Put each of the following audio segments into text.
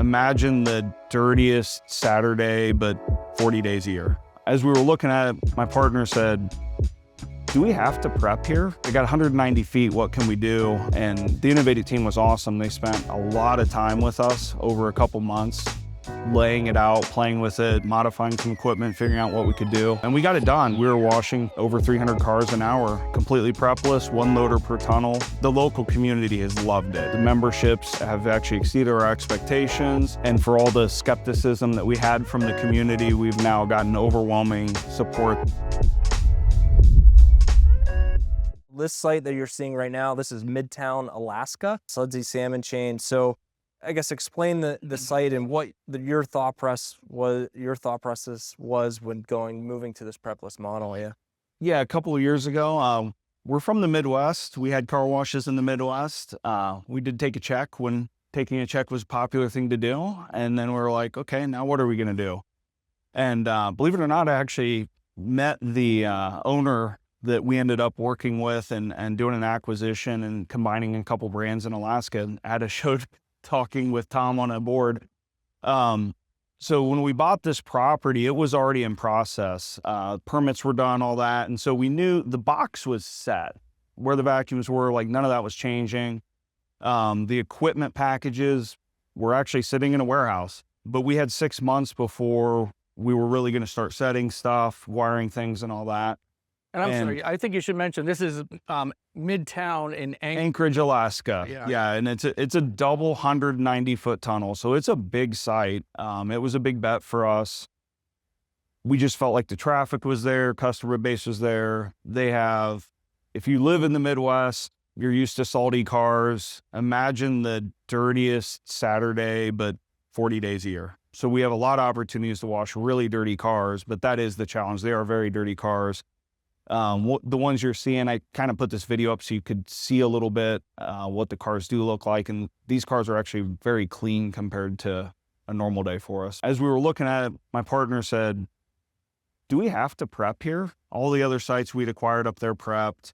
Imagine the dirtiest Saturday, but 40 days a year. As we were looking at it, my partner said, do we have to prep here? We got 190 feet, what can we do? And the innovateIT team was awesome. They spent a lot of time with us over a couple months, laying it out, playing with it, modifying some equipment, figuring out what we could do. And we got it done. We were washing over 300 cars an hour, completely prepless, one loader per tunnel. The local community has loved it. The memberships have actually exceeded our expectations. And for all the skepticism that we had from the community, we've now gotten overwhelming support. This site that you're seeing right now, this is Midtown, Alaska, Sudsy Salmon Chain. So I guess explain the site and what your thought process was when moving to this prepless model. Yeah, a couple of years ago, we're from the Midwest. We had car washes in the Midwest. We did take a check when taking a check was a popular thing to do. And then we were like, okay, now what are we gonna do? And believe it or not, I actually met the owner that we ended up working with and doing an acquisition and combining a couple brands in Alaska, and had a show talking with Tom on a board. So when we bought this property, it was already in process. Permits were done, all that. And so we knew the box was set where the vacuums were, like none of that was changing. The equipment packages were actually sitting in a warehouse, but we had 6 months before we were really going to start setting stuff, wiring things and all that. And I'm sorry, I think you should mention, this is Midtown in Anchorage, Alaska. Yeah, and it's a double 190-foot tunnel, so it's a big site. It was a big bet for us. We just felt like the traffic was there, customer base was there. If you live in the Midwest, you're used to salty cars. Imagine the dirtiest Saturday, but 40 days a year. So we have a lot of opportunities to wash really dirty cars, but that is the challenge. They are very dirty cars. The ones you're seeing, I kind of put this video up so you could see a little bit what the cars do look like. And these cars are actually very clean compared to a normal day for us. As we were looking at it, my partner said, do we have to prep here? All the other sites we'd acquired up there prepped.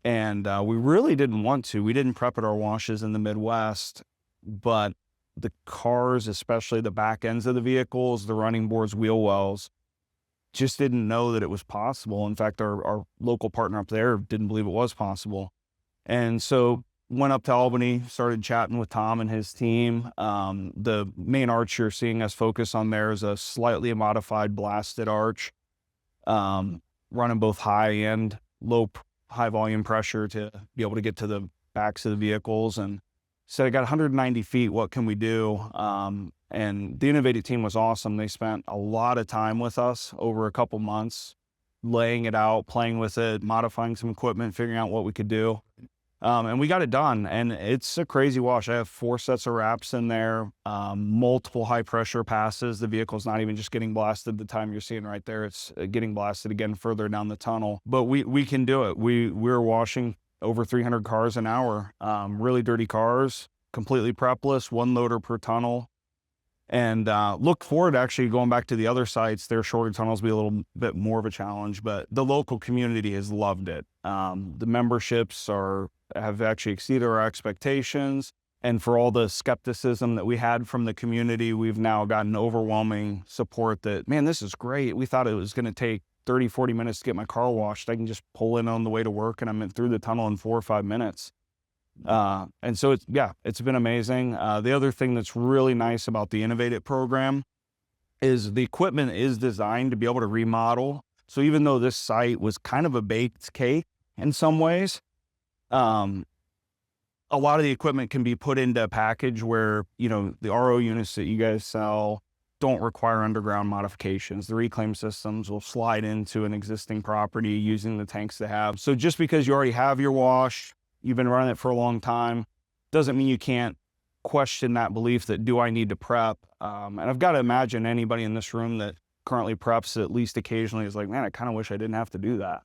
And we really didn't want to. We didn't prep at our washes in the Midwest, but the cars, especially the back ends of the vehicles, the running boards, wheel wells, just didn't know that it was possible. In fact, our local partner up there didn't believe it was possible. And so went up to Albany, started chatting with Tom and his team. The main arch you're seeing us focus on there is a slightly modified blasted arch, running both high and high volume pressure to be able to get to the backs of the vehicles. And said, I got 190 feet, what can we do? And the innovateIT team was awesome. They spent a lot of time with us over a couple months, laying it out, playing with it, modifying some equipment, figuring out what we could do. And we got it done. And it's a crazy wash. I have 4 sets of wraps in there, multiple high pressure passes. The vehicle's not even just getting blasted the time you're seeing right there. It's getting blasted again further down the tunnel. But we can do it. We're washing over 300 cars an hour, really dirty cars, completely prepless, one loader per tunnel. And look forward to actually going back to the other sites. Their shorter tunnels will be a little bit more of a challenge, but the local community has loved it. The memberships have actually exceeded our expectations. And for all the skepticism that we had from the community, we've now gotten overwhelming support that, man, this is great. We thought it was going to take 30, 40 minutes to get my car washed. I can just pull in on the way to work and I'm through the tunnel in 4 or 5 minutes. And so it's been amazing. The other thing that's really nice about the innovateIT program is the equipment is designed to be able to remodel. So even though this site was kind of a baked cake in some ways, a lot of the equipment can be put into a package where, the RO units that you guys sell don't require underground modifications. The reclaim systems will slide into an existing property using the tanks they have. So just because you already have your wash, you've been running it for a long time, doesn't mean you can't question that belief that, do I need to prep? And I've got to imagine anybody in this room that currently preps at least occasionally is like, man, I kind of wish I didn't have to do that.